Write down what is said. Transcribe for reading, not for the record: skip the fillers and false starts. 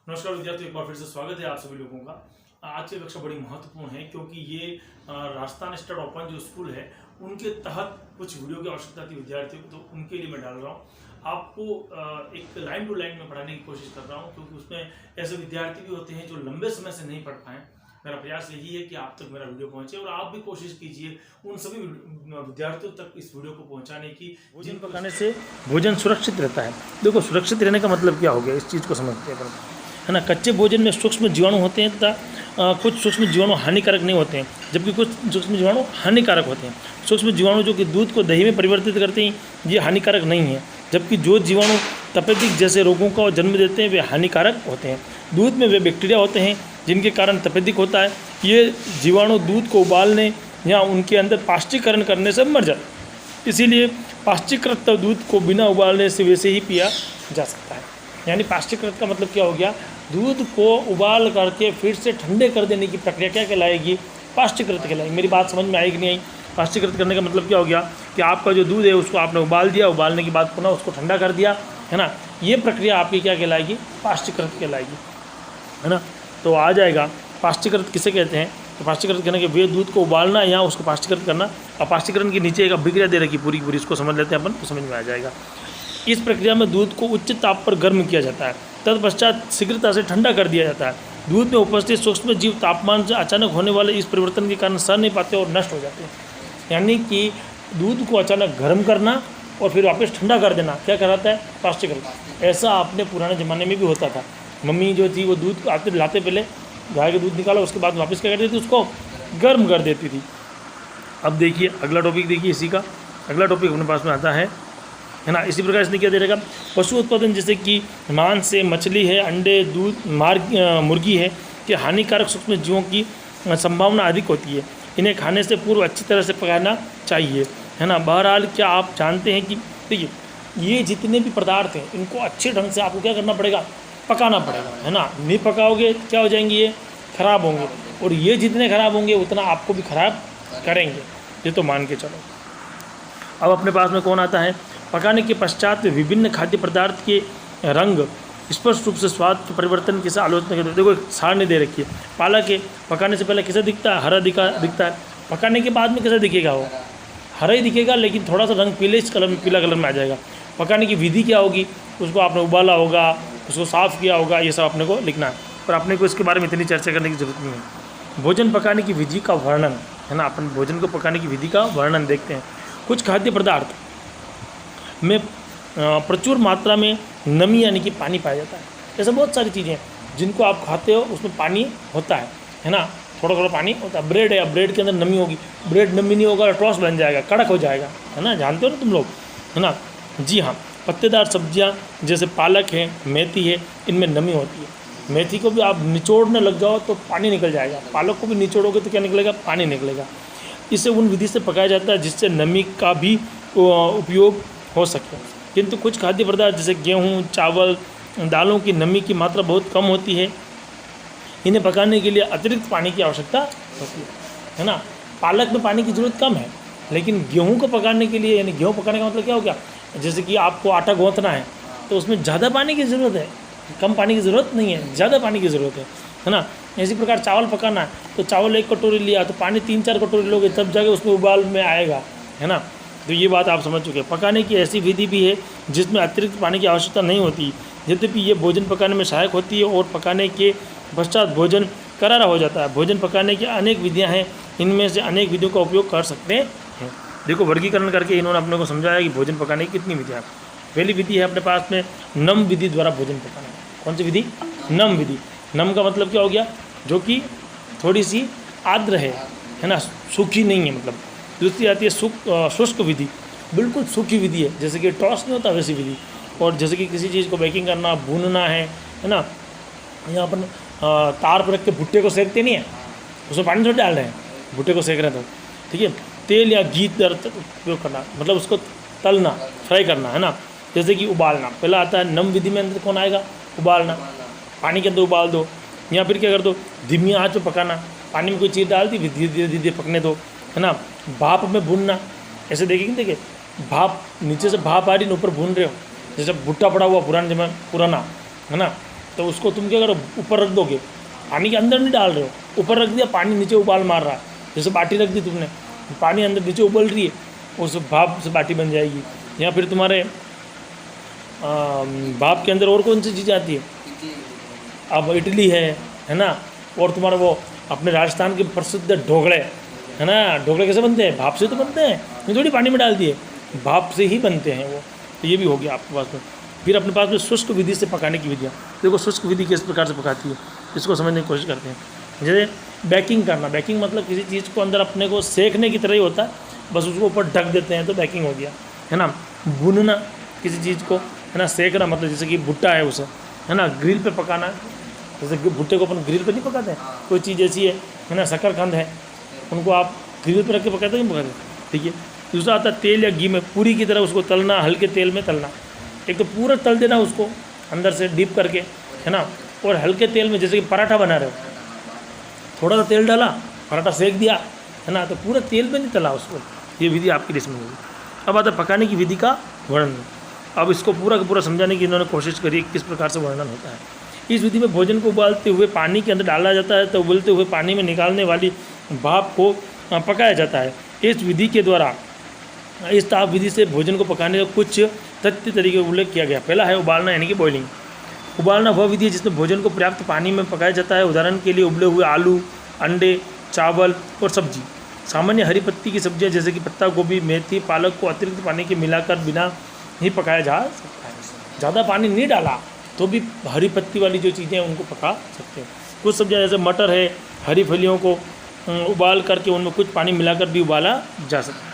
नमस्कार विद्यार्थियों, एक बार फिर से स्वागत है आप सभी लोगों का। आज की कक्षा बड़ी महत्वपूर्ण है क्योंकि ये राजस्थान स्टेट ओपन जो स्कूल है उनके तहत कुछ वीडियो की आवश्यकता थी विद्यार्थियों को, तो उनके लिए मैं डाल रहा हूँ। आपको एक लाइन टू लाइन में पढ़ाने की कोशिश कर रहा हूँ क्योंकि उसमें ऐसे विद्यार्थी भी होते हैं जो लंबे समय से नहीं पढ़ पाए। मेरा प्रयास यही है कि आप तक मेरा वीडियो पहुंचे और आप भी कोशिश कीजिए उन सभी विद्यार्थियों तक इस वीडियो को पहुंचाने की। भोजन पकाने से भोजन सुरक्षित रहता है। देखो, सुरक्षित रहने का मतलब क्या हो गया, इस चीज़ को समझते हैं है ना। कच्चे भोजन में सूक्ष्म जीवाणु होते हैं तथा कुछ सूक्ष्म जीवाणु हानिकारक नहीं होते हैं, जबकि कुछ सूक्ष्म जीवाणु हानिकारक होते हैं। सूक्ष्म जीवाणु जो कि दूध को दही में परिवर्तित करते हैं, ये हानिकारक नहीं है, जबकि जो जीवाणु तपेदिक जैसे रोगों का जन्म देते हैं वे हानिकारक होते हैं। दूध में वे बैक्टीरिया होते हैं जिनके कारण तपेदिक होता है। ये जीवाणु दूध को उबालने या उनके अंदर पाश्चीकरण करने से मर जाते हैं, इसीलिए पाश्चीकृत दूध को बिना उबालने से वैसे ही पिया जा सकता है। यानी पाश्चीकृत का मतलब क्या हो गया, दूध को उबाल करके फिर से ठंडे कर देने की प्रक्रिया क्या कहलाएगी, पाश्चीकृत कहलाएगी। मेरी बात समझ में आई कि नहीं आई? पाश्चीकृत करने का मतलब क्या हो गया कि आपका जो दूध है उसको आपने उबाल दिया, उबालने के बाद पुनः उसको ठंडा कर दिया, है ना। ये प्रक्रिया आपकी क्या कहलाएगी, पाश्चीकृत कहलाएगी, है ना। तो आ जाएगा पाश्चीकृत किसे कहते हैं, तो पाश्चीकृत कहने के वे दूध को उबालना या उसको पाश्चीकृत करना। और पाश्चीकरण के नीचे एक अभिक्रिया दे रखी पूरी पूरी, इसको समझ लेते हैं अपन तो समझ में आ जाएगा। इस प्रक्रिया में दूध को उच्च ताप पर गर्म किया जाता है, तत्पश्चात शीघ्रता से ठंडा कर दिया जाता है। दूध में उपस्थित सूक्ष्म जीव तापमान से अचानक होने वाले इस परिवर्तन के कारण सह नहीं पाते और नष्ट हो जाते हैं। यानी कि दूध को अचानक गर्म करना और फिर वापस ठंडा कर देना क्या कहलाता है, पाश्चीकरण। ऐसा अपने पुराने ज़माने में भी होता था। मम्मी जो थी वो दूध आते लाते पहले गाय के दूध निकाला, उसके बाद वापस क्या करती थी, उसको गर्म कर देती थी। अब देखिए अगला टॉपिक, देखिए इसी का अगला टॉपिक अपने पास में आता है ना। इसी प्रकार इसने क्या दे रहेगा, पशु उत्पादन जैसे कि मांस है, मछली है, अंडे, दूध, मुर्गी है कि हानिकारक सूक्ष्म जीवों की संभावना अधिक होती है। इन्हें खाने से पूर्व अच्छी तरह से पकाना चाहिए, है ना। बहरहाल क्या आप जानते हैं कि देखिए ये जितने भी पदार्थ हैं इनको अच्छे ढंग से आपको क्या करना पड़ेगा, पकाना पड़ेगा, है ना। नहीं पकाओगे क्या हो जाएंगे, ये खराब होंगे, और ये जितने खराब होंगे उतना आपको भी खराब करेंगे, ये तो मान के चलो। अब अपने पास में कौन आता है, पकाने के पश्चात विभिन्न खाद्य पदार्थ के रंग स्पष्ट रूप से स्वाद के परिवर्तन कैसे आलोचना करते हैं। देखो एक सारणी दे रखी है, पालक है, पकाने से पहले कैसे दिखता है, हरा दिखता है, पकाने के बाद में कैसे दिखेगा, वो हरा ही दिखेगा लेकिन थोड़ा सा रंग पीला कलर में आ जाएगा। पकाने की विधि क्या होगी, उसको आपने उबाला होगा, उसको साफ़ किया होगा, ये सब अपने को लिखना है, पर अपने को इसके बारे में इतनी चर्चा करने की जरूरत नहीं है। भोजन पकाने की विधि का वर्णन, है ना। अपन भोजन को पकाने की विधि का वर्णन देखते हैं। कुछ खाद्य पदार्थ में प्रचुर मात्रा में नमी यानी कि पानी पाया जाता है। ऐसे बहुत सारी चीज़ें हैं जिनको आप खाते हो उसमें पानी होता है ना, थोड़ा थोड़ा पानी होता है। ब्रेड है, ब्रेड के अंदर नमी होगी, ब्रेड नमी नहीं होगा टॉस बन जाएगा, कड़क हो जाएगा, है ना, जानते हो ना तुम लोग, है ना। जी हाँ, पत्तेदार सब्जियाँ जैसे पालक है, मेथी है, इनमें नमी होती है। मेथी को भी आप निचोड़ने लग जाओ तो पानी निकल जाएगा, पालक को भी निचोड़ोगे तो क्या निकलेगा, पानी निकलेगा। इसे उन विधि से पकाया जाता है जिससे नमी का भी उपयोग हो सके। किंतु कुछ खाद्य पदार्थ जैसे गेहूँ, चावल, दालों की नमी की मात्रा बहुत कम होती है, इन्हें पकाने के लिए अतिरिक्त पानी की आवश्यकता होती है ना। पालक में पानी की ज़रूरत कम है, लेकिन गेहूँ को पकाने के लिए, यानी गेहूँ पकाने का मतलब क्या हो गया, जैसे कि आपको आटा गूंथना है तो उसमें ज़्यादा पानी की ज़रूरत है, कम पानी की ज़रूरत नहीं है, ज़्यादा पानी की ज़रूरत है ना। इसी प्रकार चावल पकाना है तो चावल 1 कटोरी लिया तो पानी 3-4 कटोरी लोगे तब जाके उसमें उबाल में आएगा, है ना। तो ये बात आप समझ चुके हैं। पकाने की ऐसी विधि भी है जिसमें अतिरिक्त पानी की आवश्यकता नहीं होती, यद्यपि ये भोजन पकाने में सहायक होती है और पकाने के पश्चात भोजन करारा हो जाता है। भोजन पकाने की अनेक विधियाँ हैं, इनमें से अनेक विधियों का उपयोग कर सकते हैं। देखो वर्गीकरण करके इन्होंने अपने को समझाया कि भोजन पकाने की कितनी विधियाँ। पहली विधि है अपने पास में नम विधि द्वारा भोजन पकाना। कौन सी विधि, नम विधि। नम का मतलब क्या हो गया, जो कि थोड़ी सी आर्द्र है ना, सूखी नहीं है, मतलब। दूसरी आती है शुष्क विधि, बिल्कुल सूखी विधि है, जैसे कि टॉस नहीं होता वैसी विधि। और जैसे कि किसी चीज़ को बेकिंग करना, भूनना है ना, यहाँ अपन तार पर रख के भुट्टे को सेकते नहीं है, उसमें पानी थोड़ा डाल रहे हैं, भुट्टे को सेक रहे हैं तो ठीक है। तेल या घी उपयोग करना मतलब उसको तलना, फ्राई करना, है ना। जैसे कि उबालना, पहला आता है नम विधि में अंदर कौन आएगा, उबालना, पानी के अंदर उबाल दो, या फिर क्या कर दो, धीमी आंच पे पकाना, पानी में कोई चीज़ डाल दी, धीरे धीरे पकने दो, है ना। भाप में भूनना, ऐसे देखिए भाप नीचे से भाप आ रही, ऊपर भून रहे हो, जैसे भुट्टा पड़ा हुआ पुराने जमाने पुराना, है ना, तो उसको तुम क्या करो, ऊपर रख दोगे, पानी के अंदर नहीं डाल रहे हो, ऊपर रख दिया, पानी नीचे उबाल मार रहा है, जैसे बाटी रख दी तुमने, पानी अंदर नीचे उबल रही है, उस भाप से बाटी बन जाएगी। या फिर तुम्हारे भाप के अंदर और कौन सी चीज़ आती है, अब इडली है ना, और तुम्हारा वो अपने राजस्थान के प्रसिद्ध ढोकले है ना, ढोकले कैसे बनते हैं, भाप से तो बनते हैं, ये थोड़ी पानी में डाल दिए, भाप से ही बनते हैं वो। तो ये भी हो गया आपके पास में। फिर अपने पास में शुष्क विधि से पकाने की विधियाँ, देखो शुष्क विधि किस प्रकार से पकाती है, इसको समझने की कोशिश करते हैं। जैसे बेकिंग करना, बेकिंग मतलब किसी चीज़ को अंदर अपने को सेकने की तरह ही होता है, बस उसको ऊपर ढक देते हैं तो बेकिंग हो गया, है ना। भुनना, किसी चीज़ को है ना सेकना, मतलब जैसे कि भुट्टा है उसे है ना ग्रिल पे पकाना, जैसे भुट्टे को अपन ग्रिल पे नहीं पकाते हैं, कोई चीज़ ऐसी है ना, शकरकंद है, उनको आप ग्रिल पे रख के पकाते हैं, पकाते, ठीक है। दूसरा आता है तेल या घी में पूरी की तरह उसको तलना, हल्के तेल में तलना, एक तो पूरा तल देना उसको अंदर से डीप करके, है ना, और हल्के तेल में, जैसे कि पराठा बना रहे हो, थोड़ा सा तेल डाला, पराठा सेक दिया, है ना, तो पूरा तेल में नहीं तला उसको। ये विधि आपकी डिश में होगी। अब आता है पकाने की विधि का वर्णन। अब इसको पूरा का पूरा समझाने की इन्होंने कोशिश करी किस प्रकार से वर्णन होता है। इस विधि में भोजन को उबालते हुए पानी के अंदर डाला जाता है, तो उबलते हुए पानी में निकालने वाली भाप को पकाया जाता है। इस विधि के द्वारा, इस ताप विधि से भोजन को पकाने का कुछ तथ्य तरीके का उल्लेख किया गया। पहला है उबालना, यानी कि बॉइलिंग। उबालना वह विधि है जिसमें भोजन को पर्याप्त पानी में पकाया जाता है। उदाहरण के लिए उबले हुए आलू, अंडे, चावल और सब्जी। सामान्य हरी पत्ती की सब्जियां जैसे कि पत्ता गोभी, मेथी, पालक को अतिरिक्त पानी के मिलाकर बिना ही पकाया जा सकता है। ज़्यादा पानी नहीं डाला तो भी हरी पत्ती वाली जो चीज़ें हैं उनको पका सकते हैं। कुछ सब्जियां जैसे मटर है, हरी फलियों को उबाल करके उनमें कुछ पानी मिलाकर भी उबाला जा सकता है।